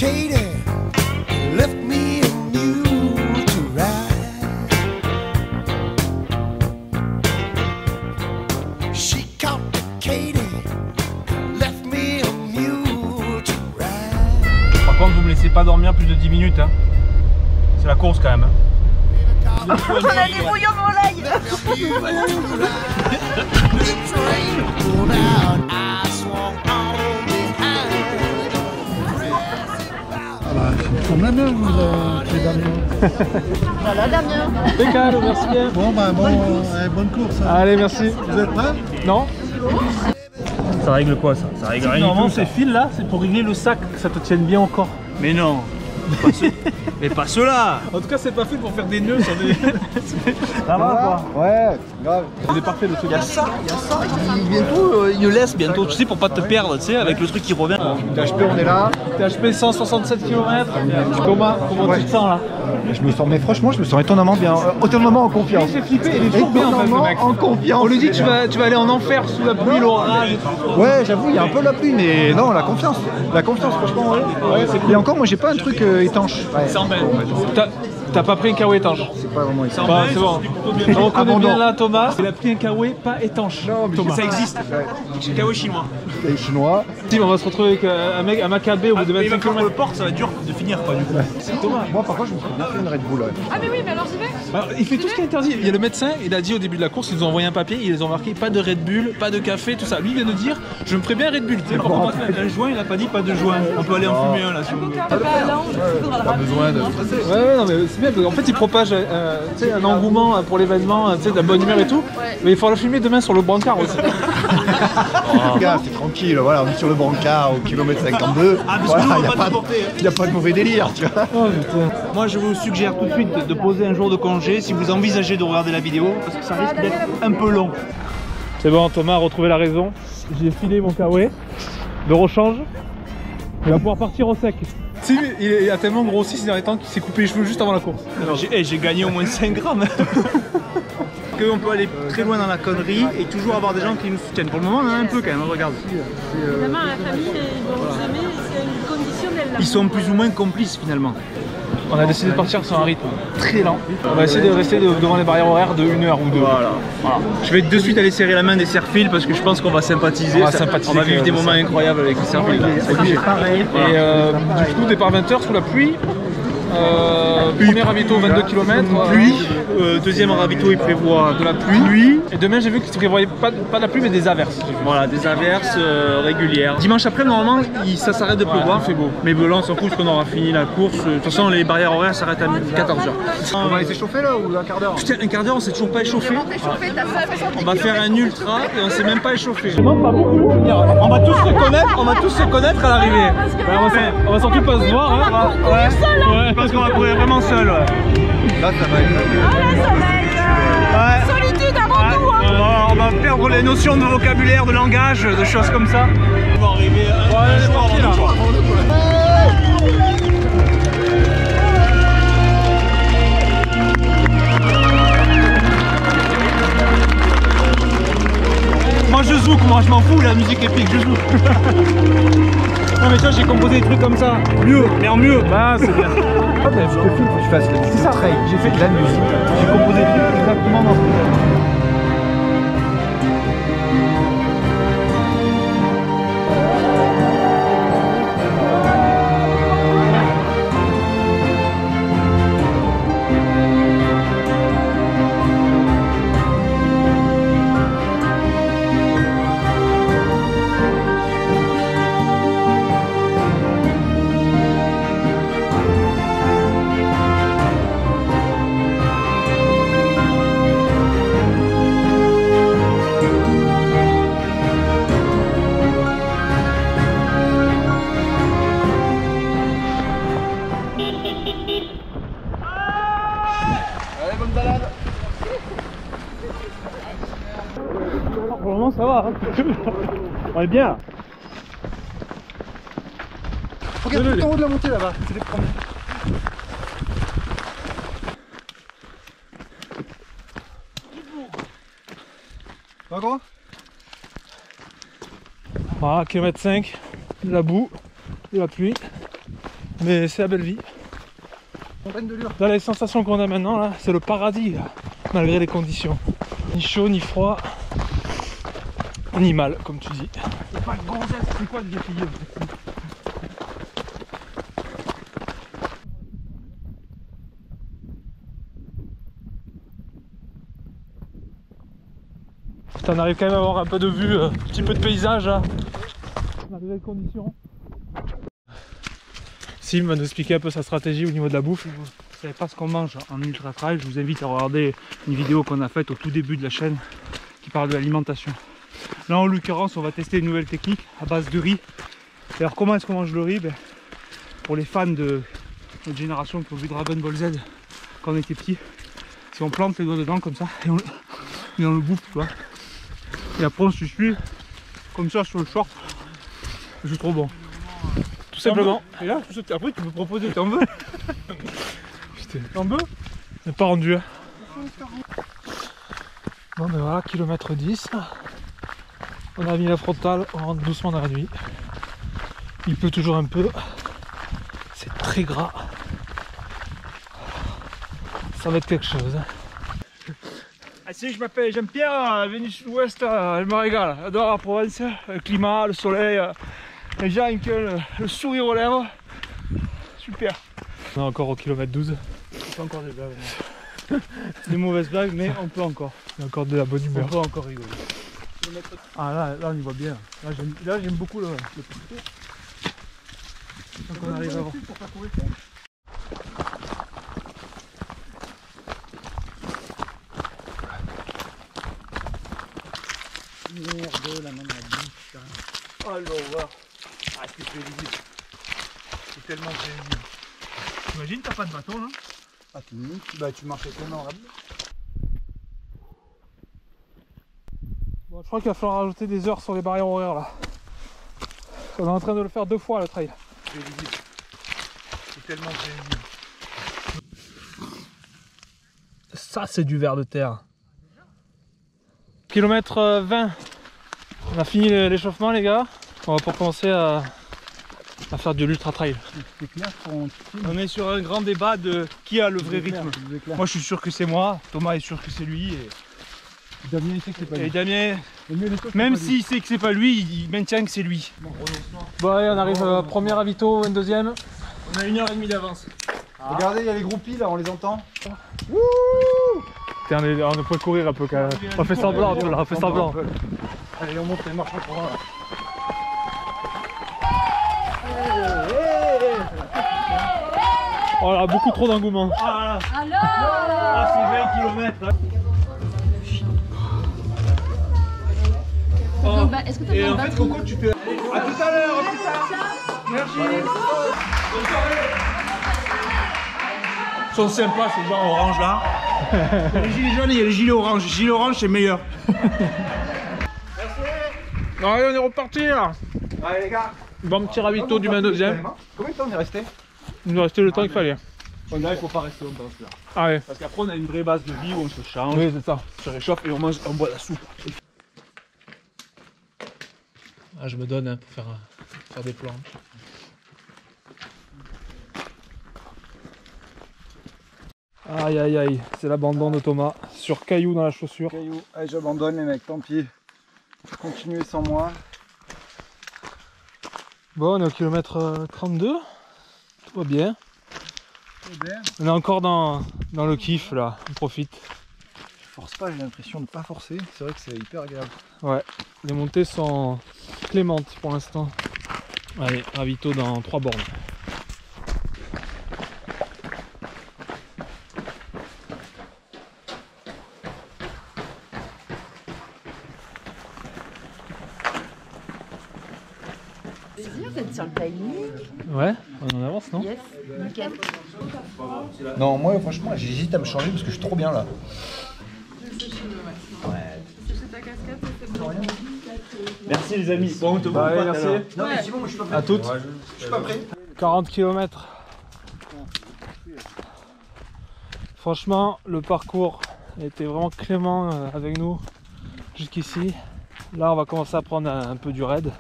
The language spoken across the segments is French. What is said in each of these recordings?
Katie left me a mule to ride. She caught the Katie left me a mule to ride. Par contre, vous me laissez pas dormir plus de 10 minutes. Hein. C'est la course quand même. Hein. On a des bouillons de volaille. On a bien, les Damiens. Voilà Damien. Impeccable, merci bien. Bon, bah, bonne course. Hein. Allez, merci. Vous êtes prêts? Non. Ça règle quoi ça? Ça règle rien. Normalement, ces fils là, c'est pour régler le sac, que ça te tienne bien encore. Mais non. Mais pas ceux-là. En tout cas, c'est pas fait pour faire des nœuds sur des. Ça va quoi? Ouais, grave. Il est parfait le truc. Il y a ça. Bientôt, il laisse bientôt, tu sais, pour pas te perdre, tu sais, avec le truc qui revient. THP, on est là. THP 167 km. Thomas, comment tu te sens là? Mais franchement, je me sens étonnamment bien. Étonnamment en confiance. J'ai flippé, il est toujours bien en fait le mec. En confiance. On lui dit tu vas aller en enfer sous la pluie, l'orage. Ouais, j'avoue, il y a un peu la pluie, mais non, la confiance. La confiance, franchement, ouais. Et encore, moi, j'ai pas un truc étanche. Ouais. T'as pas pris un kawaii étanche? C'est pas vraiment étanche. Bah, c'est bon. On reconnaît Abandon. bien là Thomas. Il a pris un kawaii pas étanche. Non, mais Thomas. Ça existe. C'est kawaii chinois. les Chinois. Si, on va se retrouver avec un mec à Maccabée au bout de Mais 25 quand on le km. porte, ça va être dur de finir quoi du coup. Moi, par contre, je me suis bien fait une Red Bull. Ouais. Ah mais oui, mais alors j'y vais. Alors, il fait tout ce qui est interdit. Il y a le médecin, il a dit au début de la course, ils nous ont envoyé un papier, ils ont marqué pas de Red Bull, pas de café, tout ça. Lui il vient de dire, je me ferais bien Red Bull. Tu sais, pour moi, Un joint, il a pas dit pas de joint. On peut aller en fumer un là si on veut. Pas besoin de. Ouais, non, mais c'est bien, parce qu'en fait, il propage tu sais, un engouement pour l'événement, tu sais, de la bonne humeur et tout. Mais il faudra le filmer demain sur le brancard aussi. Les gars, c'est tranquille, voilà, on est sur le brancard au kilomètre 52. Ah, parce que Voilà, nous, on il va n'y a, pas te porter, hein. y a pas de mauvais délire, tu vois. Oh putain. Moi je vous suggère tout de suite de poser un jour de congé si vous envisagez de regarder la vidéo parce que ça risque d'être un peu long. C'est bon, Thomas a retrouvé la raison. J'ai filé mon kawaii de rechange. Il va pouvoir partir au sec. Si, il a tellement grossi ces derniers temps qu'il s'est coupé les cheveux juste avant la course. J'ai gagné au moins 5 grammes. On peut aller très loin dans la connerie et toujours avoir des gens qui nous soutiennent. Pour le moment on en a un peu quand même, regarde. Évidemment, la famille, ils vont jamais, c'est une conditionnelle là. Ils sont plus ou moins complices finalement. On a décidé de partir sur un rythme très lent. On va essayer de rester devant les barrières horaires de 1 heure ou 2. Voilà. Je vais de suite aller serrer la main des serfils parce que je pense qu'on va sympathiser. On va sympathiser on va vivre avec des moments incroyables avec les serfils. Et du coup, départ 20h sous la pluie. Premier ravito 22 km. Pluie. Deuxième ravito il prévoit de la pluie. Et demain j'ai vu qu'il prévoyait pas de la pluie mais des averses. Voilà, des averses régulières. Dimanche après normalement ça s'arrête de pleuvoir. Il fait beau. Mais là on s'en fout parce qu'on aura fini la course. De toute façon les barrières horaires s'arrêtent à 14h. On va aller s'échauffer là ou un quart d'heure? Putain, un quart d'heure on s'est toujours pas échauffé. On va faire un ultra et on s'est même pas échauffé. Pas beaucoup. On va tous se connaître à l'arrivée. On va surtout pas se voir. Hein. Ouais, parce qu'on va courir vraiment seul. Ouais. Là, ça va être. Ah la solitude avant tout hein. On va perdre les notions de vocabulaire, de langage, de choses comme ça. On va arriver un soir avant le soir. Moi je zouk, moi je m'en fous, la musique épique, je zouk. Non mais tu vois, j'ai composé des trucs comme ça, mieux, mais en mieux. Bah c'est bien. Je te filme, faut que tu fasses le trail. J'ai fait de la musique. J'ai composé des trucs exactement dans ce Pour le moment ça va. Hein. On est bien. Regarde tout en haut de la montée là-bas, c'est les premiers. Ça va quoi? Voilà, kilomètre 5, de la boue, de la pluie. Mais c'est la belle vie. Là, les sensations qu'on a maintenant, là, c'est le paradis, là, malgré les conditions. Ni chaud, ni froid, ni mal, comme tu dis. C'est pas gonzesse, c'est quoi le défi? On arrive quand même à avoir un peu de vue, un petit peu de paysage là. Malgré les conditions. Sim va nous expliquer un peu sa stratégie au niveau de la bouffe. Si vous ne savez pas ce qu'on mange en ultra trail, je vous invite à regarder une vidéo qu'on a faite au tout début de la chaîne qui parle de l'alimentation. Là en l'occurrence on va tester une nouvelle technique à base de riz. Et alors comment est-ce qu'on mange le riz? Pour les fans de notre génération qui ont vu Dragon Ball Z quand on était petit, si on plante les doigts dedans comme ça et on le bouffe, tu vois. Et après on se suit comme ça sur le short. C'est trop bon. Tout simplement. Et là, après tu peux proposer, t'en veux? Putain, t'en veux? On n'est pas rendu. Bon ben voilà, kilomètre 10. On a mis la frontale, on rentre doucement dans la nuit. Il pleut toujours un peu. C'est très gras. Ça va être quelque chose. Ah si, je m'appelle Jean-Pierre, venu sud-ouest, je me régale. J'adore la Provence, le climat, le soleil, les gens avec le sourire aux lèvres. Super. On est encore au kilomètre 12. On peut encore des blagues. Des mauvaises blagues, mais on peut encore. Il y a encore de la bonne humeur. On peut encore rigoler. Ah là on y voit bien. Là j'aime beaucoup le parcours. Donc on arrive à voir. Merde, la maladie, putain. Oh l'horreur. Ah c'est pénible. C'est tellement pénible. T'imagines t'as pas de bâton là? Ah, tu marchais tellement rapide. Bon, je crois qu'il va falloir rajouter des heures sur les barrières horaires là. On est en train de le faire 2 fois le trail. C'est tellement pénible. Ça c'est du ver de terre. Kilomètre 20. On a fini l'échauffement les gars. On va pour commencer à faire de l'ultra trail. C'est clair qu'on... On est sur un grand débat de qui a le vrai rythme. Moi je suis sûr que c'est moi, Thomas est sûr que c'est lui et Damien il sait que c'est pas et lui. Damien, Damien, il sait que même c'est pas lui. s'il sait que c'est pas lui, il maintient que c'est lui. Bon allez, on arrive premier ravito, 22e. On a 1h30 d'avance. Regardez, il y a les groupies là, on les entend. Tiens, on peut courir un peu quand même. On fait semblant un peu là, on fait semblant. Allez on monte les marches en courant là. Oh là, beaucoup trop d'engouement. Ah là, Alors ah c'est 20 km. Donc, bah, est-ce que t'as Et besoin en de fait batterie? Coco tu peux... A tout à l'heure, à plus tard. Merci. Bonne soirée. Ils sont sympas ces gens orange là. Il y a les gilets jaunes et il y a les gilets orange. Les gilets orange c'est meilleur. Allez, on est reparti là. Allez les gars. Bon petit ravito du 22e. Combien de temps on est resté? Il nous restait le temps qu'il fallait. On dirait qu'il faut pas rester longtemps là. Ah ouais. Parce qu'après on a une vraie base de vie où on se change, Oui, c'est ça. on se réchauffe et on mange, on boit la soupe. Ah, je me donne hein, pour faire des plans. Aïe aïe aïe, c'est l'abandon de Thomas sur caillou dans la chaussure. Caillou. Allez, j'abandonne les mecs, tant pis. Continuez sans moi. Bon, on est au kilomètre 32. Tout va bien. On est encore dans le kiff là, on profite. Je force pas, j'ai l'impression de pas forcer. C'est vrai que c'est hyper agréable. Ouais, les montées sont clémentes pour l'instant. Allez, ravito dans 3 bornes. Vous êtes sur le timing? Ouais, on en avance non? Yes, nickel. Non, moi franchement, j'hésite à me changer parce que je suis trop bien là. Merci les amis. Bon on te Bah, voit allez, pas tout à merci. l'heure. Non mais c'est bon, moi je suis pas prêt. À toutes. Je suis pas prêt. 40 km. Franchement, le parcours était vraiment clément avec nous jusqu'ici. Là, on va commencer à prendre un peu du raid.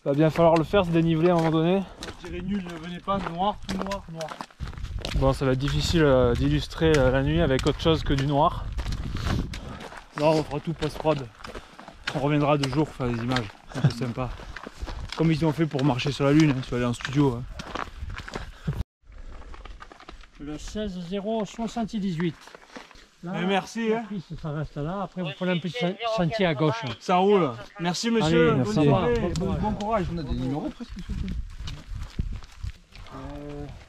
Il va bien falloir le faire, se déniveler à un moment donné. Je dirais nul, ne venez pas, noir, tout noir, noir. Bon, ça va être difficile d'illustrer la nuit avec autre chose que du noir. Non, on fera tout post-prod. On reviendra de jour pour faire des images, un peu sympa. Comme ils ont fait pour marcher sur la lune, hein, si on aller en studio. Hein. Le 16-0-78. Là, Mais merci. la Hein. piste, ça reste là. Après, vous prenez un petit sentier à gauche. Ça roule. Merci monsieur. Allez, Bonne merci. soirée, Bon bon courage. On a des numéros presque qui sont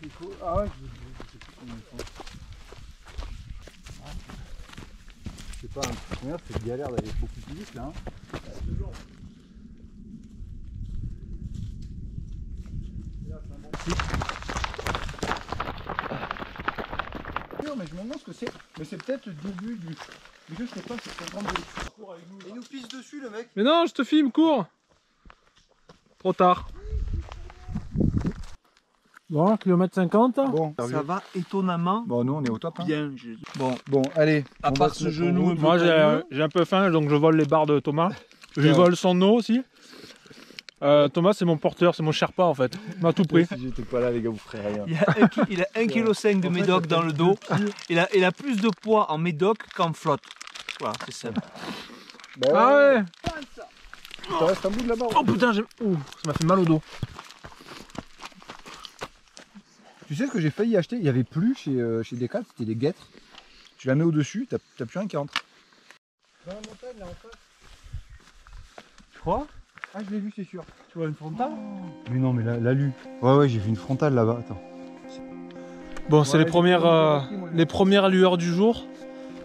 il faut... Ah ouais, je sais plus combien il faut. C'est pas un premier, c'est galère d'aller beaucoup plus vite là. Hein. Mais je me demande ce que c'est. Mais c'est peut-être le début du. Mais je sais pas, c'est un grand de. Il nous pisse dessus le mec. Mais non, je te filme, cours. Trop tard. Bon, kilomètre 50. Bon, Ça va étonnamment bon, nous on est au top. Hein. bien. Bon, allez. À on part va se ce mettre en genou route. Moi j'ai un peu faim, donc je vole les barres de Thomas. Je lui vole son eau aussi. Thomas c'est mon porteur, c'est mon Sherpa en fait. Il m'a tout pris. Si j'étais pas là, les gars, vous ferez rien. Il a 1,5 kg de médoc dans le dos. Il a plus de poids en médoc qu'en flotte. Voilà, c'est simple. Bah, Ah ouais. Ça reste un bout de la barre. Oh putain, ça m'a fait mal au dos. Tu sais ce que j'ai failli acheter? Il y avait plus chez Decathlon, c'était des guêtres. Tu la mets au-dessus, t'as plus rien qui rentre. Dans la montagne là en face. Tu crois? Ah, je l'ai vu, c'est sûr. Tu vois une frontale? Mais non, mais la lu. Ouais, j'ai vu une frontale là-bas. Attends. Bon, c'est Ouais, les premières lueurs du jour.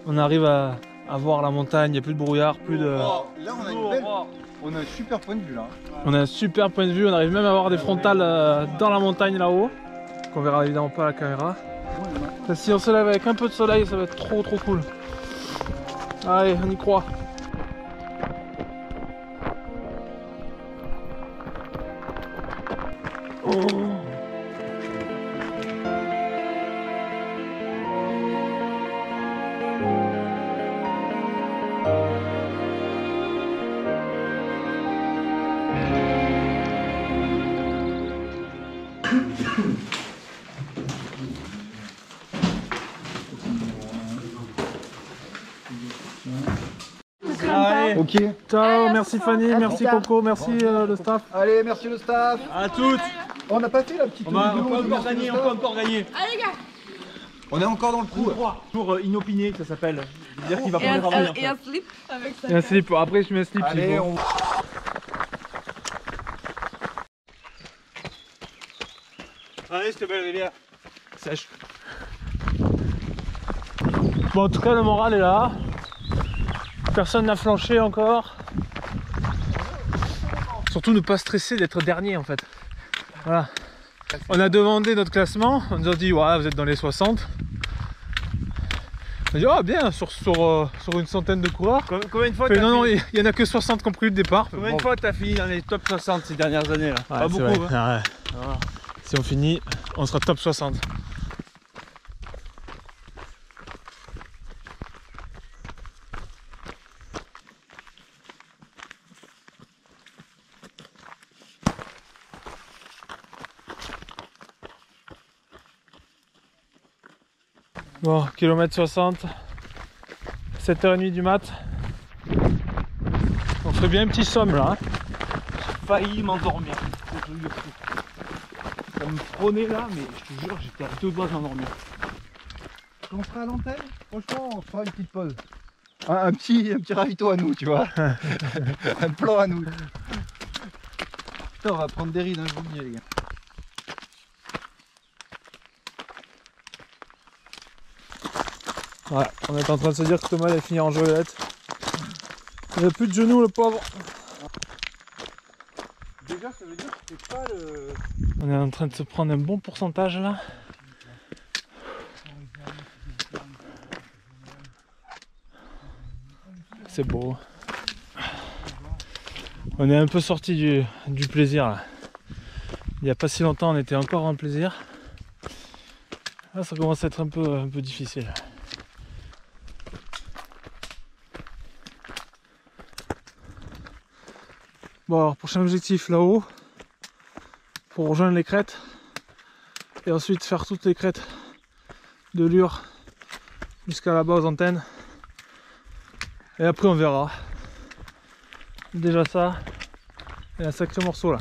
On arrive à voir la montagne, il n'y a plus de brouillard, plus de... Là, on a une belle. On a un super point de vue là. On a un super point de vue, on arrive même à avoir des frontales dans la montagne là-haut. Qu'on verra évidemment pas à la caméra. Si on se lève avec un peu de soleil, ça va être trop cool. Allez, on y croit. Allez, Ok. Ciao, merci Fanny, merci Coco, merci le staff. Allez, merci le staff. à toutes. On n'a pas fait la petite On va vidéo. encore gagner, on peut encore gagner. On est encore dans le trou. Tour inopiné, ça s'appelle. C'est-à-dire qu'il va prendre la rue. Et un slip avec ça. Et un slip, après je mets un slip. c'est Allez, bon. Allez, cette belle rivière. Sèche. Bon, en tout cas, le moral est là. Personne n'a flanché encore. Surtout ne pas stresser d'être dernier en fait. Voilà. On a demandé notre classement, on nous a dit ouais, vous êtes dans les 60. On a dit oh bien sur une centaine de coureurs. Combien de fois Fait, non, il y en a que 60 qui ont pris le départ. Combien Bon. de fois t'as fini dans les top 60 ces dernières années là? Ouais, Pas c'est beaucoup. vrai. Hein. Ouais. Si on finit, on sera top 60. Bon, kilomètre 60, 7h30 du mat. On ferait bien un petit somme là. Hein. Failli m'endormir. Ça me prenait là, mais je te jure, j'étais à deux doigts de m'endormir. Quand on sera à l'antenne, franchement, on se fera une petite pause. Un petit ravito à nous, tu vois. Un plan à nous. Putain, on va prendre des rides, hein, je vous le dis, les gars. Ouais, on est en train de se dire que Thomas va finir en joëlette. Il n'a plus de genoux, le pauvre. Déjà, ça veut dire que c'est pas le. On est en train de se prendre un bon pourcentage là. C'est beau. On est un peu sorti du plaisir là. Il n'y a pas si longtemps on était encore en plaisir. Là ça commence à être un peu difficile. Bon alors prochain objectif là-haut. pour rejoindre les crêtes et ensuite faire toutes les crêtes de Lure jusqu'à là-bas aux antennes. Et après on verra. Déjà ça, il y a un sacré morceau là.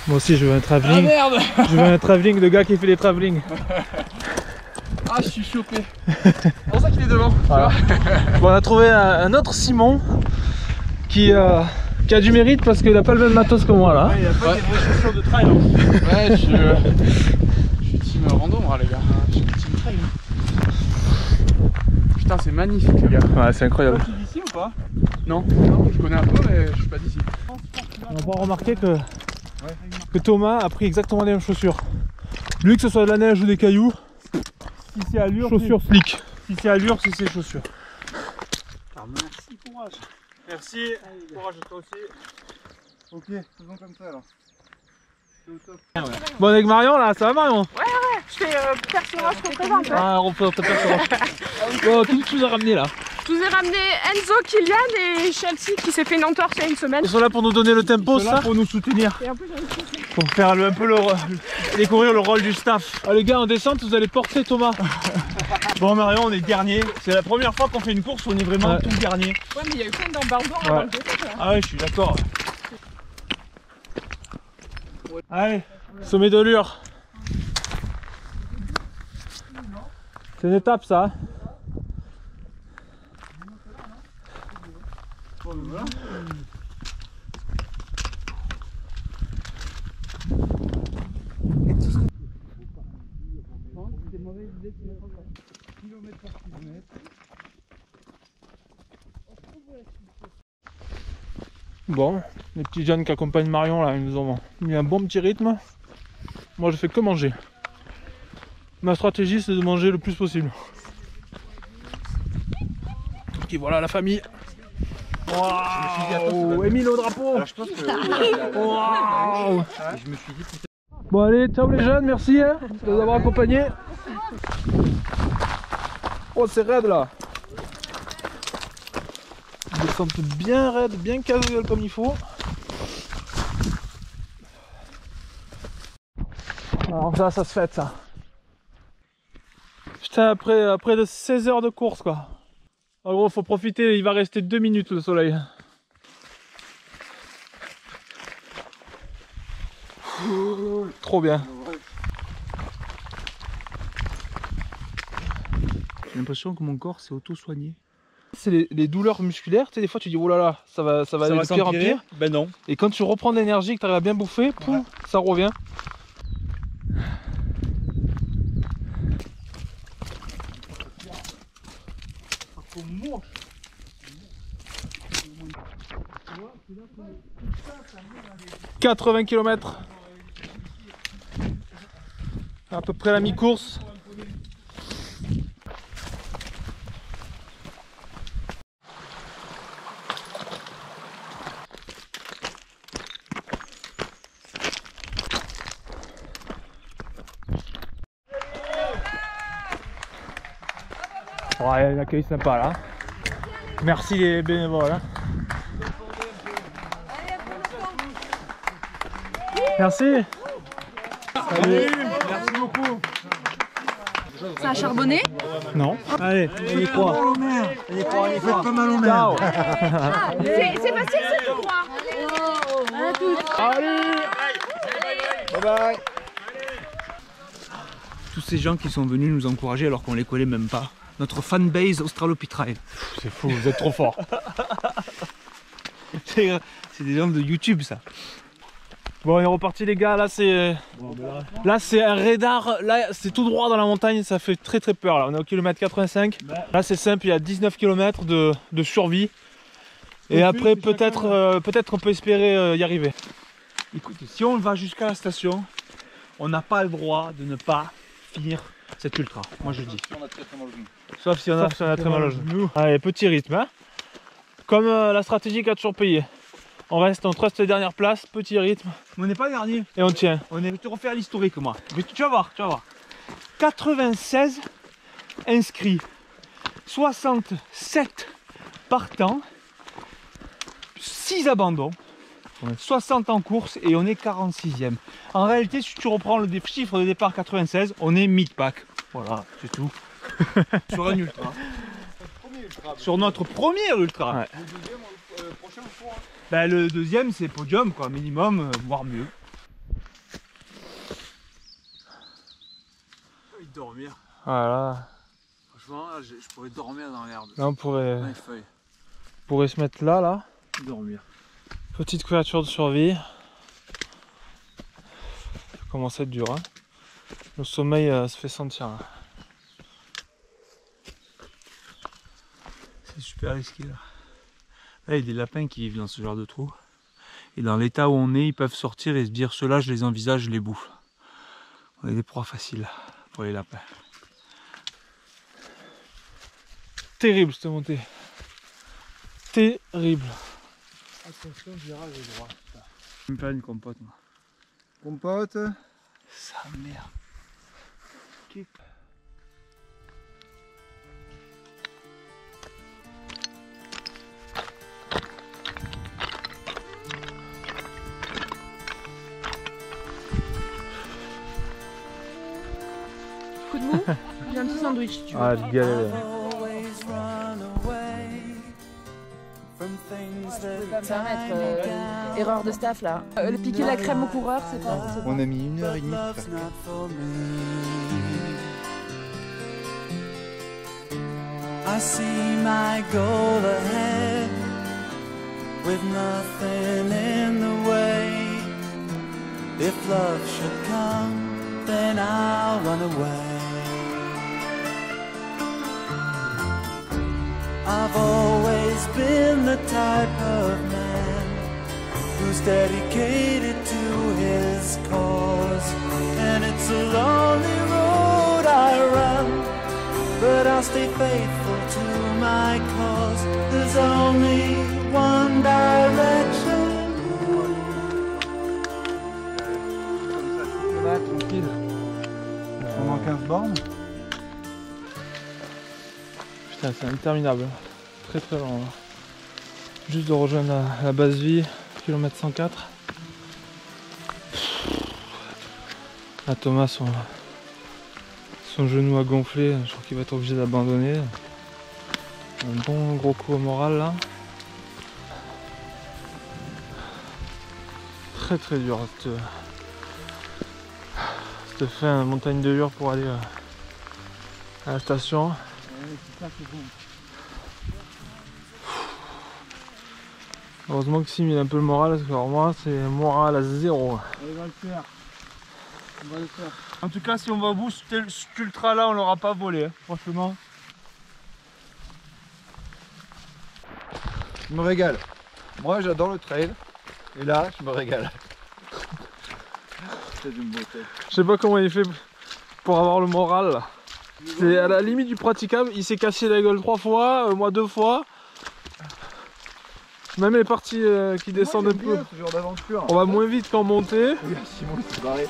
Moi aussi je veux un travelling. Ah merde! Je veux un travelling de gars qui fait des travelling. Ah, je suis chopé. C'est pour ça qu'il est devant. Voilà. Bon, on a trouvé un autre Simon qui a du mérite parce qu'il a pas le même matos que moi là. Ouais, il a pas des vraies chaussures de trail. Ouais, je suis team rando moi les gars. Je suis team trail. Putain, c'est magnifique les gars. Ouais, c'est incroyable. Tu es d'ici ou pas? Non, non, je connais un peu mais je suis pas d'ici. On va remarquer que Thomas a pris exactement les mêmes chaussures. Lui, que ce soit de la neige ou des cailloux, Si c'est allure, chaussures slick. si c'est allure, c'est ses chaussures. Merci, courage. Merci, courage à toi aussi. Ok, faisons comme ça alors. Bon, avec Marion là, ça va Marion? Je fais personnage qu'on présente. Ah, on peut personnage. Bon, qui tu nous as ramené là? Je vous ai ramené Enzo, Kylian et Chelsea qui s'est fait une entorse il y a une semaine. Ils sont là pour nous donner le tempo, ça? Pour nous soutenir. Et en plus, j'en ai fait. Pour faire un peu découvrir le rôle du staff. Ah les gars, en descente, vous allez porter Thomas. Bon Marion, on est dernier. C'est la première fois qu'on fait une course où on est vraiment Ouais. tout dernier. Ouais, mais il y a eu plein d'embargons Ouais. avant le départ, là. Ah ouais, je suis d'accord. Allez, Sommet de Lure. C'est une étape ça. Bon, les petits jeunes qui accompagnent Marion là, ils nous ont mis un bon petit rythme. Moi je fais que manger. Ma stratégie c'est de manger le plus possible. Et voilà la famille. Waouh, Émile au drapeau. Alors je pense que. Waouh. Je me suis dit que Bon allez, ciao les jeunes, merci hein, de nous avoir accompagnés. Oh c'est raide là. Descente bien raide, bien casual comme il faut. Alors ça se fête ça. Putain, après de 16 heures de course quoi. En gros faut profiter, il va rester 2 minutes le soleil. Trop bien. j'ai l'impression que mon corps s'est auto-soigné. C'est les douleurs musculaires, tu sais, des fois tu dis oh là là, ça va aller de pire en pire. Ben non. Et quand tu reprends de l'énergie, que tu arrives à bien bouffer, poum, ça revient. « 80 km. À peu près la mi-course. Ouais, il y a un accueil sympa là. Merci les bénévoles. Hein. Merci. Salut. Merci beaucoup. Ça a charbonné? Non. Allez, on y croit. On y croit, on y croit. Pas mal au maire. Ciao. C'est facile, c'est tout droit. Allez. Bye bye. Tous ces gens qui sont venus nous encourager alors qu'on les connaît même pas. Notre fanbase Australopithrae. C'est fou, vous êtes trop fort. C'est des gens de YouTube ça. Bon, on est reparti les gars, là c'est un radar, là c'est tout droit dans la montagne, ça fait très très peur là, on est au kilomètre 85. Là c'est simple, il y a 19 km de survie. Et après peut-être qu'on peut espérer y arriver. Écoute, si on va jusqu'à la station, on n'a pas le droit de ne pas finir cet ultra. Moi je dis. Sauf si on a très mal au genou. Allez, petit rythme. Hein. Comme la stratégie qui a toujours payé. On reste, on trust les dernières places, petit rythme. Mais on n'est pas dernier. Et on tient. Je vais te refaire l'historique moi. Mais tu vas voir, tu vas voir. 96 inscrits, 67 partants, 6 abandons, 60 en course et on est 46e. En réalité, si tu reprends le chiffre de départ 96, on est mid-pack. Voilà, c'est tout. Sur un ultra. Sur notre premier ultra. Ouais. Ben, le deuxième c'est podium quoi, minimum, voire mieux. J'ai envie de dormir. Voilà. Franchement, là, je pourrais dormir dans l'herbe. Là on pourrait Dans les feuilles. se mettre là. Dormir. Petite couverture de survie. Ça commence à être dur. Hein. Le sommeil se fait sentir. Là. C'est super risqué là. Là, il y a des lapins qui vivent dans ce genre de trou. Et dans l'état où on est, ils peuvent sortir et se dire ceux-là, je les envisage, je les bouffe. On est des proies faciles pour les lapins. Terrible cette montée. Terrible. Attention, virage droit. Je vais me faire une compote moi. Compote. Sa mère. Coup de mou? J'ai un petit sandwich si tu veux. Ah, galère. Je peux pas me permettre. Erreur de staff là. Piquer la crème au coureur, c'est pas. On a mis 1h30 pour faire ça. I see my goal ahead with nothing in the way. If love should come, then I'll run away. I've always been the type of man who's dedicated to his cause. And it's a lonely road I run, but I'll stay faithful to my cause. There's only one direction. Là, tranquille. Pendant 15 bornes. Putain, c'est interminable. Très très long. Là. Juste de rejoindre la base vie, kilomètre 104. Là, Thomas, son genou a gonflé. Je crois qu'il va être obligé d'abandonner. Un bon gros coup au moral là. Très très dur cette fin montagne de Lure pour aller à la station. Heureusement que Sim il a un peu le moral parce que alors moi c'est moral à 0. On va le faire. On va le faire. En tout cas si on va au bout, cet ultra là on l'aura pas volé, hein, franchement. Je me régale. Moi j'adore le trail. Et là, je me régale. C'est une beauté. Je sais pas comment il fait pour avoir le moral là. C'est à la limite du praticable, il s'est cassé la gueule 3 fois, moi 2 fois. Même les parties qui descendent un peu. Ce genre d'aventure. On va moins vite qu'en montée. Simon il s'est barré.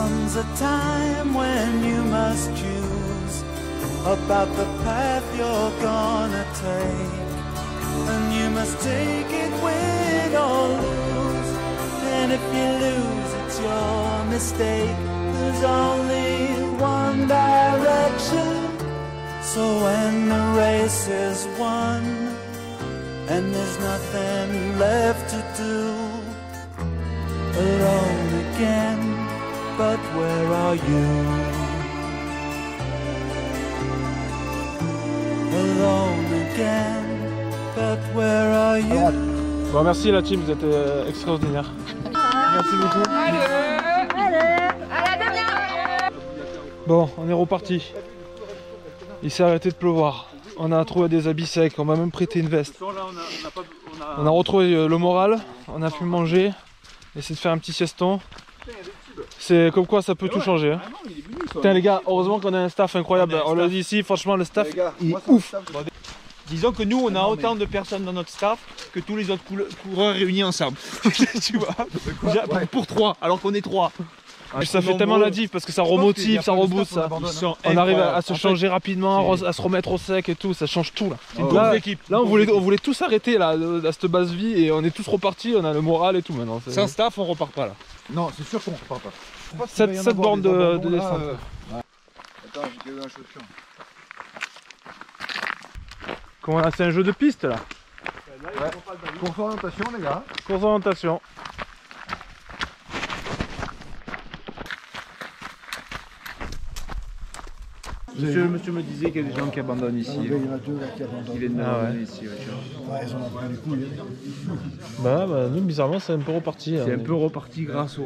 comes a time when you must choose about the path you're gonna take, and you must take it win or lose, and if you lose it's your mistake. There's only one direction, so when the race is won and there's nothing left to do, alone again, but where are you? Alone again, but where are you? Bon, merci la team, vous êtes extraordinaire. Merci beaucoup. Bon, on est reparti. Il s'est arrêté de pleuvoir. On a trouvé des habits secs, on m'a même prêté une veste. On a retrouvé le moral, on a pu manger, essayer de faire un petit sieston. C'est comme quoi ça peut tout changer. Hein. Putain les gars, heureusement qu'on a un staff incroyable. On l'a dit ici, franchement le staff il est ouf. Disons que nous on a autant de personnes dans notre staff que tous les autres coureurs réunis ensemble. Tu vois, pour 3 alors qu'on est 3. Ça fait tellement la diff parce que ça remotive, ça rebooste, ça. On arrive à se changer rapidement, à se remettre au sec et tout, ça change tout là. Là on voulait tous arrêter là, à cette base vie et on est tous repartis, on a le moral et tout maintenant. Sans staff on repart pas là. Non, c'est sûr qu'on repart pas. 7 bornes de descente. Attends, j'ai caillé dans la chaussure. Comment là, c'est un jeu de piste là. Ouais. Course orientation les gars. Course orientation. Monsieur me disait qu'il y a des gens qui abandonnent ici. Il y en a 2 là qui abandonnent. Qui viennent d'abandonner ici. Ils ont pris les couilles. Bah nous bizarrement c'est un peu reparti. C'est un peu reparti grâce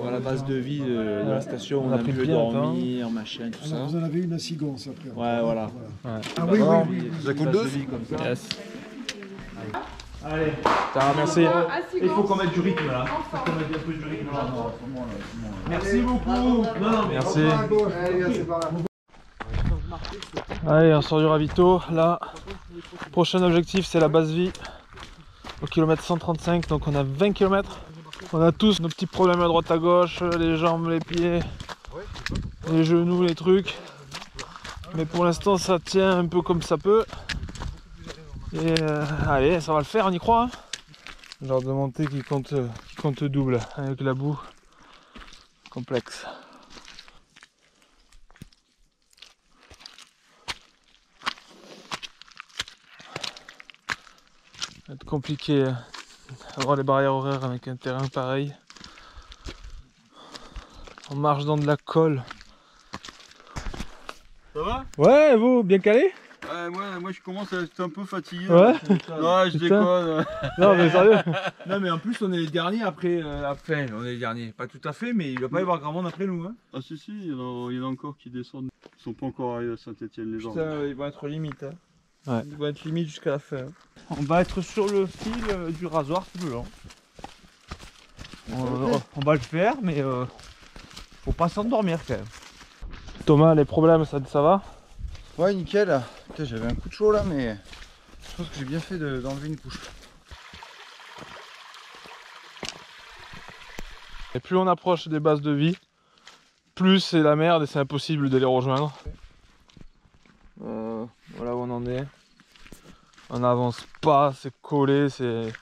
à la base de vie de la station. On a pris le pied dormir, machin, tout ça. Vous en avez une à Sigons après. Ouais, voilà. Ah oui, oui. Ça coûte 2. Yes. Allez, merci. Il faut qu'on mette du rythme là. Il faut qu'on mette un peu du rythme là. Merci beaucoup. Merci. Allez, on sort du ravito. Là, prochain objectif c'est la base vie au kilomètre 135. Donc on a 20 km. On a tous nos petits problèmes à droite à gauche, les jambes, les pieds, les genoux, les trucs. Mais pour l'instant ça tient un peu comme ça peut. Et allez, ça va le faire, on y croit. Hein, genre de montée qui compte double avec la boue complexe. Ça va être compliqué d'avoir les barrières horaires avec un terrain pareil. On marche dans de la colle. Ça va? Ouais, vous, bien calé? Moi je commence à être un peu fatigué. Ouais. Non, je déconne. Non mais sérieux. Non mais en plus on est les derniers après enfin on est les derniers, pas tout à fait mais il va pas y avoir grand monde après nous hein. Ah si si, il y en a encore qui descendent. Ils sont pas encore arrivés à Saint-Etienne les gens. Putain, ils vont être limite hein. Ouais. Ils vont être limite jusqu'à la fin. On va être sur le fil du rasoir tout le long. On va le faire mais faut pas s'endormir quand même. Thomas, les problèmes ça va? Ouais, nickel. J'avais un coup de chaud là, mais je pense que j'ai bien fait d'enlever une couche. Et plus on approche des bases de vie, plus c'est la merde et c'est impossible de les rejoindre. Voilà où on en est. On n'avance pas, c'est collé, c'est...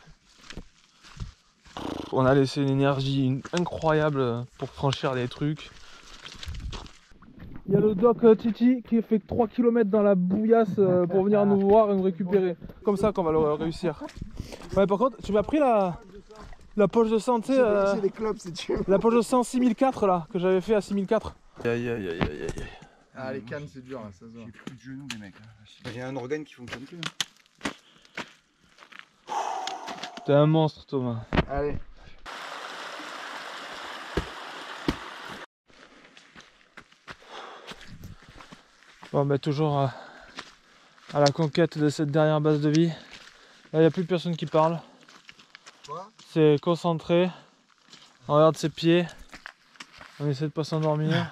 On a laissé une énergie incroyable pour franchir les trucs. Il y a le doc Titi qui fait 3 km dans la bouillasse pour venir nous voir et nous récupérer. Comme ça qu'on va le réussir. Ouais, par contre, tu m'as pris la poche de sang, tu sais, la poche de sang 6004 là, que j'avais fait à 6004. Aïe aïe aïe aïe aïe. Ah, les cannes c'est dur là, ça se voit. J'ai plus de genoux les mecs. J'ai un organe qui fonctionne plus. T'es un monstre Thomas. Allez. Bon bah toujours à la conquête de cette dernière base de vie. Là il n'y a plus personne qui parle. C'est concentré. On regarde ses pieds. On essaie de pas s'endormir.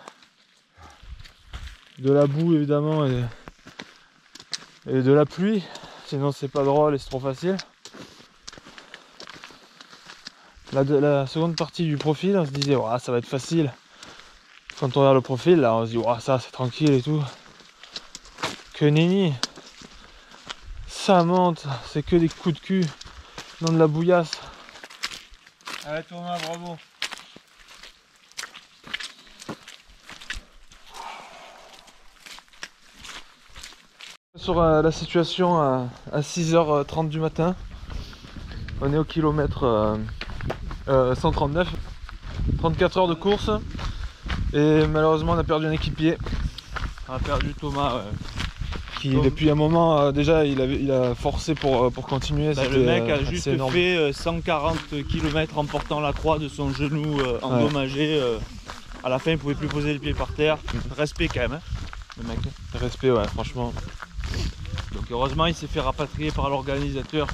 De la boue évidemment et de la pluie. Sinon c'est pas drôle et c'est trop facile. La seconde partie du profil on se disait oh, ça va être facile. Quand on regarde le profil, là, on se dit, wow, ça c'est tranquille et tout. Que nenni. Ça monte, c'est que des coups de cul dans de la bouillasse. Allez Thomas, bravo. Sur la situation à 6h30 du matin, on est au kilomètre 139, 34 heures de course et malheureusement on a perdu un équipier. On a perdu Thomas. Qui depuis un moment déjà il a forcé pour continuer. Bah, le mec a juste fait 140 km en portant la croix de son genou endommagé. À la fin il pouvait plus poser les pieds par terre. Respect quand même, hein, le mec. Respect, ouais, franchement. Donc heureusement il s'est fait rapatrier par l'organisateur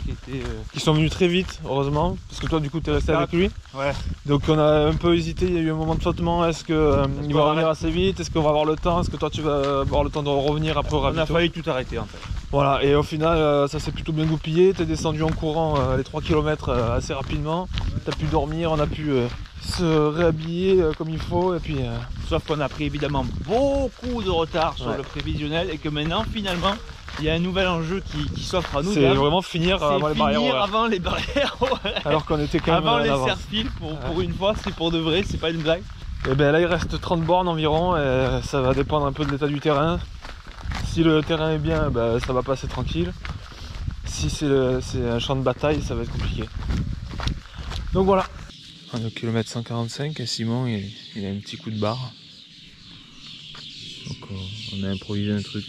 qui sont venus très vite, heureusement, parce que toi du coup t'es resté avec lui. Ouais. Donc on a un peu hésité, il y a eu un moment de flottement, est-ce qu'il va revenir assez vite, est-ce qu'on va avoir le temps, est-ce que toi tu vas avoir le temps de revenir après au ravito. On a failli tout arrêter en fait. Voilà, et au final ça s'est plutôt bien goupillé, t'es descendu en courant les 3 km assez rapidement, t'as pu dormir, on a pu se réhabiller comme il faut et puis... Sauf qu'on a pris évidemment beaucoup de retard sur le prévisionnel et que maintenant finalement il y a un nouvel enjeu qui s'offre à nous. C'est vraiment finir avant les barrières. Avant les barrières. Alors qu'on était quand même avant les serre-files pour une fois, c'est pour de vrai, c'est pas une blague. Et bien là il reste 30 bornes environ et ça va dépendre un peu de l'état du terrain. Si le terrain est bien, ben, ça va passer tranquille. Si c'est un champ de bataille, ça va être compliqué. Donc voilà. On est au kilomètre 145 et Simon il a un petit coup de barre. Donc on a improvisé un truc.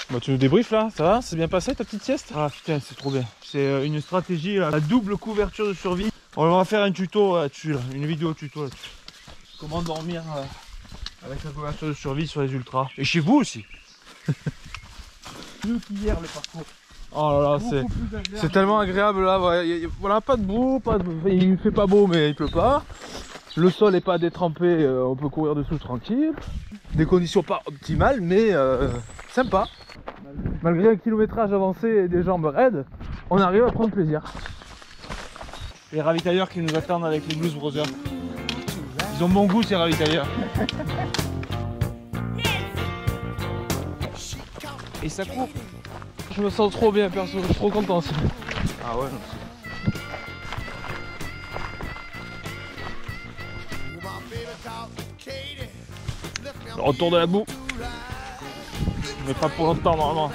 Bon, tu nous débriefes là, ça va? C'est bien passé ta petite sieste? Ah putain, c'est trop bien. C'est une stratégie, la double couverture de survie. On va faire un tuto là-dessus, une vidéo tuto là-dessus. Comment dormir avec la couverture de survie sur les ultras. Et chez vous aussi. Mieux qu'hier le parcours. Oh là là, c'est tellement agréable là, voilà, pas de boue, il fait pas beau mais il pleut pas. Le sol est pas détrempé, on peut courir dessous tranquille. Des conditions pas optimales mais sympa. Malgré un kilométrage avancé et des jambes raides, on arrive à prendre plaisir. Les ravitailleurs qui nous attendent avec les Blues Brothers. Ils ont bon goût ces ravitailleurs. Et ça court. Je me sens trop bien perso, je suis trop content aussi. Ah ouais, non, le retour de la boue. Mais pas pour longtemps normalement.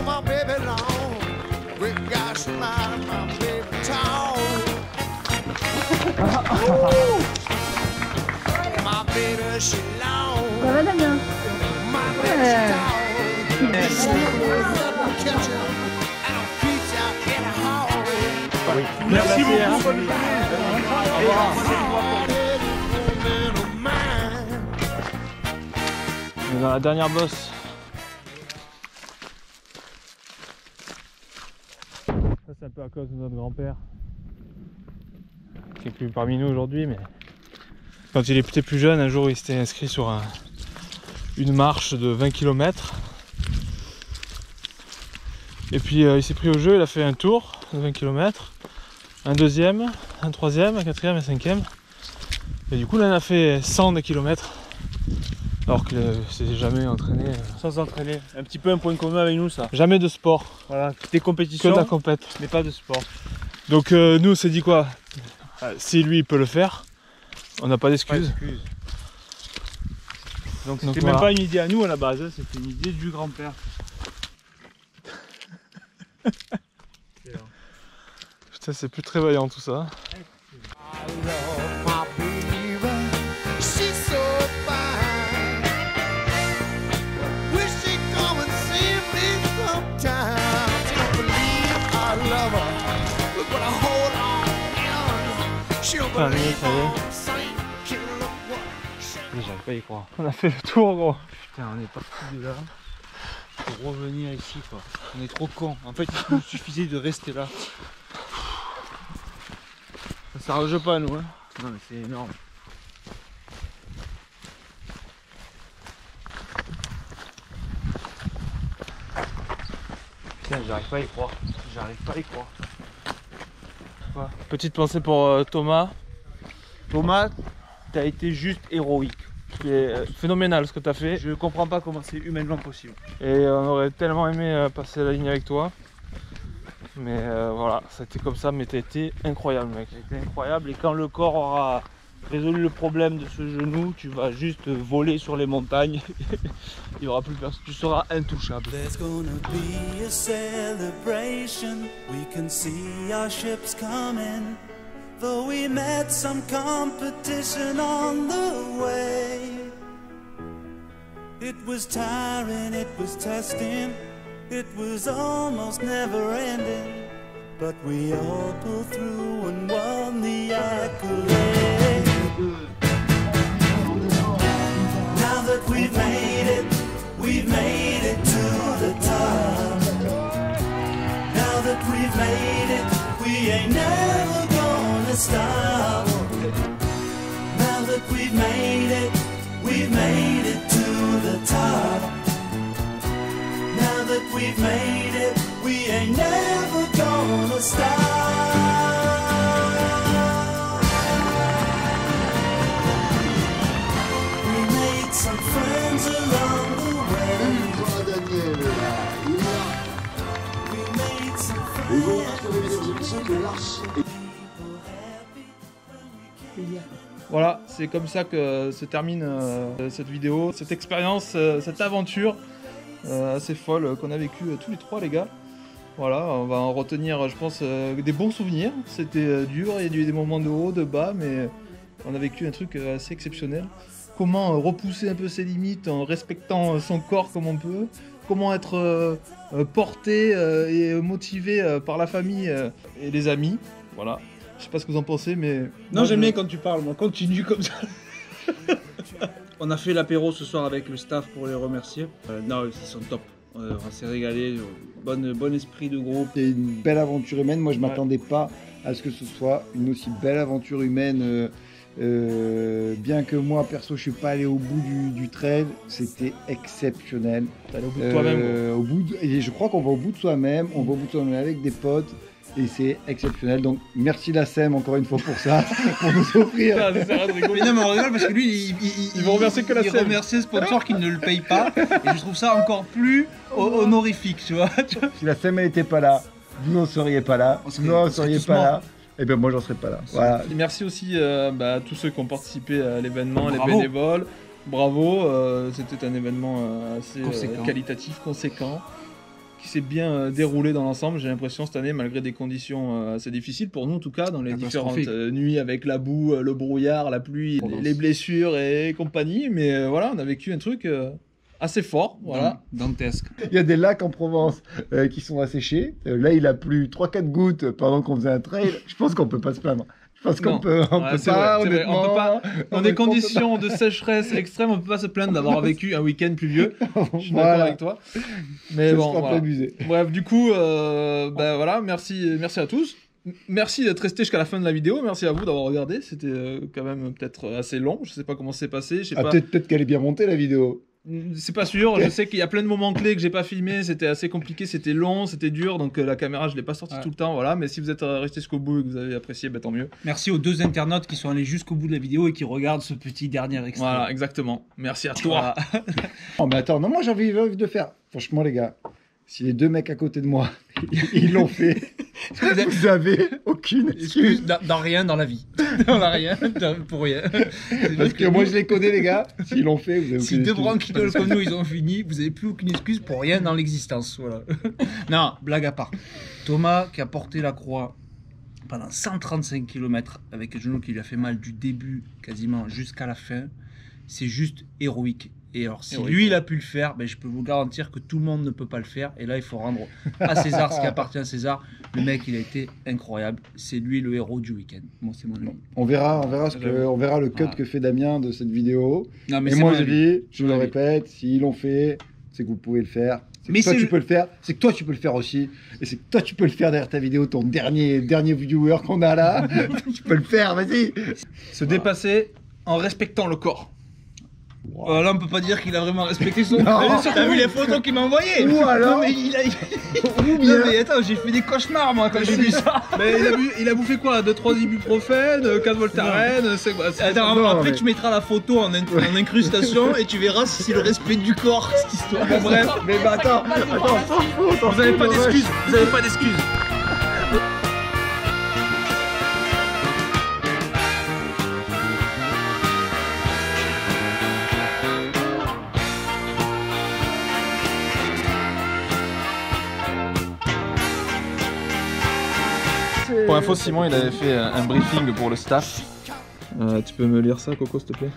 My baby long, great gosh, my baby tall. My baby she long. Ça va Damien? My baby she tall. Catch her and I'll feed you in a hall. Merci beaucoup. Au revoir. On est dans la dernière bosse. Ça c'est un peu à cause de notre grand-père qui est plus parmi nous aujourd'hui, mais quand il était plus jeune, un jour il s'était inscrit sur une marche de 20 km et puis il s'est pris au jeu, il a fait un tour de 20 km, un deuxième, un troisième, un quatrième, un cinquième et du coup là il a fait 100 km alors qu'il ne s'est jamais entraîné. Sans s'entraîner, un petit peu un point commun avec nous ça. Jamais de sport. Voilà, des compétitions, que de la compète. Mais pas de sport. Donc nous on s'est dit quoi, si lui il peut le faire, on n'a pas d'excuses. Donc c'était même pas une idée à nous à la base, hein, c'était une idée du grand-père. Putain c'est plus très vaillant tout ça. Putain, j'arrive pas à y croire. On a fait le tour, gros. Putain, on est parti de là pour revenir ici, quoi. On est trop cons. En fait, il nous suffisait de rester là. Ça s'arrange pas, nous, hein. Non, mais c'est énorme. Putain, j'arrive pas à y croire. J'arrive pas à y croire. Petite pensée pour Thomas. Thomas, t'as été juste héroïque. C'est phénoménal ce que tu as fait. Je comprends pas comment c'est humainement possible. Et on aurait tellement aimé passer la ligne avec toi. Mais voilà, ça a été comme ça, mais t'as été incroyable, mec. C'était incroyable. Et quand le corps aura résolu le problème de ce genou, tu vas juste voler sur les montagnes. Il n'y aura plus personne. Tu seras intouchable. There's gonna be a celebration. We can see our ships coming. Though we met some competition on the way. It was tiring, it was testing. It was almost never ending. But we all pulled through and won the accolade. Now that we've made it to the top. Now that we've made it, we ain't never gonna stop. Now that we've made it to the top. Now that we've made it, we ain't never gonna stop. We made some friends along the way. We made some friends. Voilà, c'est comme ça que se termine cette vidéo, cette expérience, cette aventure assez folle qu'on a vécue tous les trois, les gars. Voilà, on va en retenir, je pense, des bons souvenirs. C'était dur, il y a eu des moments de haut, de bas, mais on a vécu un truc assez exceptionnel. Comment repousser un peu ses limites en respectant son corps comme on peut. Comment être porté et motivé par la famille et les amis. Voilà. Je sais pas ce que vous en pensez, mais... Non, j'aime bien quand tu parles, moi. Continue comme ça. On a fait l'apéro ce soir avec le staff pour les remercier. Non, ils sont top. On s'est régalé. Bon esprit de groupe. C'est une belle aventure humaine. Moi, je m'attendais pas à ce que ce soit une aussi belle aventure humaine. Bien que moi, perso, je suis pas allé au bout du trail, c'était exceptionnel. T'es allé au bout de toi-même. Et je crois qu'on va au bout de soi-même. On va au bout de soi-même avec des potes. Et c'est exceptionnel. Donc, merci la SEM encore une fois pour ça, pour nous offrir. Mais non, mais on rigole parce que lui, il va remercier que la SEM. Il remercie le sponsor qui ne le paye pas. Et je trouve ça encore plus honorifique, tu vois. Si la SEM n'était pas là, vous n'en seriez pas là. Vous n'en seriez pas là. Et bien moi, j'en serais pas là. Voilà. Et merci aussi à tous ceux qui ont participé à l'événement, les bénévoles. Bravo, c'était un événement assez qualitatif, conséquent, qui s'est bien déroulé dans l'ensemble, j'ai l'impression, cette année, malgré des conditions assez difficiles pour nous en tout cas, dans les différentes nuits avec la boue, le brouillard, la pluie, les blessures et compagnie, mais voilà, on a vécu un truc assez fort, voilà. Dantesque. Il y a des lacs en Provence qui sont asséchés, là il a plu 3-4 gouttes pendant qu'on faisait un trail, je pense qu'on peut pas se plaindre. Je pense qu'on peut, dans des conditions de sécheresse extrême, on peut pas se plaindre d'avoir vécu un week-end pluvieux. Je suis d'accord avec toi. Mais bon, voilà. Bref, du coup, voilà, merci à tous. Merci d'être resté jusqu'à la fin de la vidéo. Merci à vous d'avoir regardé. C'était quand même peut-être assez long. Je sais pas comment c'est passé. Je sais pas. Peut-être qu'elle est bien montée la vidéo. C'est pas sûr, je sais qu'il y a plein de moments clés que j'ai pas filmé, c'était assez compliqué, c'était long, c'était dur, donc la caméra je l'ai pas sortie tout le temps, voilà, mais si vous êtes resté jusqu'au bout et que vous avez apprécié, tant mieux. Merci aux 2 internautes qui sont allés jusqu'au bout de la vidéo et qui regardent ce petit dernier extrait. Voilà, exactement, merci à toi. Oh mais attends, non, moi j'ai envie de faire, franchement les gars, si les 2 mecs à côté de moi, ils l'ont fait, vous avez aucune excuse. Dans rien dans la vie. On n'a rien, pour rien. Parce que moi je les connais les gars, s'ils l'ont fait, vous avez aucune excuse. Si 2 branquilles comme nous ils ont fini, vous n'avez plus aucune excuse pour rien dans l'existence. Voilà. Non, blague à part. Thomas qui a porté la croix pendant 135 km avec un genou qui lui a fait mal du début quasiment jusqu'à la fin, c'est juste héroïque. Et alors, si lui, il a pu le faire, ben, je peux vous garantir que tout le monde ne peut pas le faire. Et là, il faut rendre à César ce qui appartient à César. Le mec, il a été incroyable. C'est lui le héros du week-end. Bon, c'est mon avis. On verra le cut que fait Damien de cette vidéo. Non, mais et moi, je dis, je le répète, s'ils l'ont fait, c'est que vous pouvez le faire. Mais toi, tu peux le faire. C'est que toi, tu peux le faire aussi. Et c'est que toi, tu peux le faire derrière ta vidéo, ton dernier viewer qu'on a là. Tu peux le faire, vas-y. Se dépasser en respectant le corps. Wow. Là, on peut pas dire qu'il a vraiment respecté son corps. T'as vu les photos qu'il m'a envoyées? Ou alors non, mais non, mais attends, j'ai fait des cauchemars moi quand j'ai vu ça. Mais il a bouffé quoi? 2-3 ibuprofène, 4 Voltaren, c'est quoi? Attends, après tu mettras la photo en incrustation et tu verras si c'est le respect du corps cette histoire. Bon, bref, mais bah, attends, vous avez pas d'excuses, vous avez pas d'excuses. Pour info, Simon il avait fait un briefing pour le staff. Tu peux me lire ça, Coco, s'il te plaît?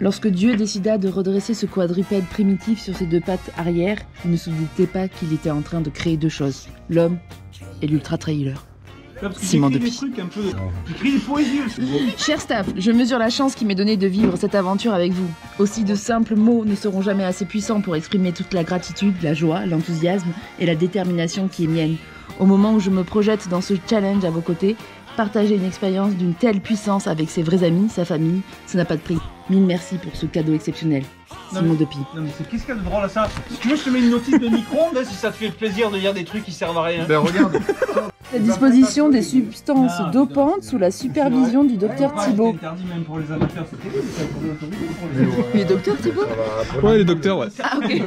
Lorsque Dieu décida de redresser ce quadrupède primitif sur ses 2 pattes arrière, il ne se doutait pas qu'il était en train de créer 2 choses, l'homme et l'ultra-trailer. Simon Depuis. J'écris des poésies aussi. Cher staff, je mesure la chance qui m'est donnée de vivre cette aventure avec vous. Aussi de simples mots ne seront jamais assez puissants pour exprimer toute la gratitude, la joie, l'enthousiasme et la détermination qui est mienne. Au moment où je me projette dans ce challenge à vos côtés, partager une expérience d'une telle puissance avec ses vrais amis, sa famille, ça n'a pas de prix. 1000 merci pour ce cadeau exceptionnel. Simon Depuis. Non mais qu'est-ce qu'il y a de drôle à ça? Si tu veux, je te mets une notice de micro-ondes si ça te fait le plaisir de lire des trucs qui servent à rien. Ben regarde. La disposition des substances dopantes sous la supervision du docteur Thibault. C'est interdit même pour les amateurs, c'est terrible, ça pour l'autorité. Les docteurs Thibault? Ouais, les docteurs, ouais. Ah ok.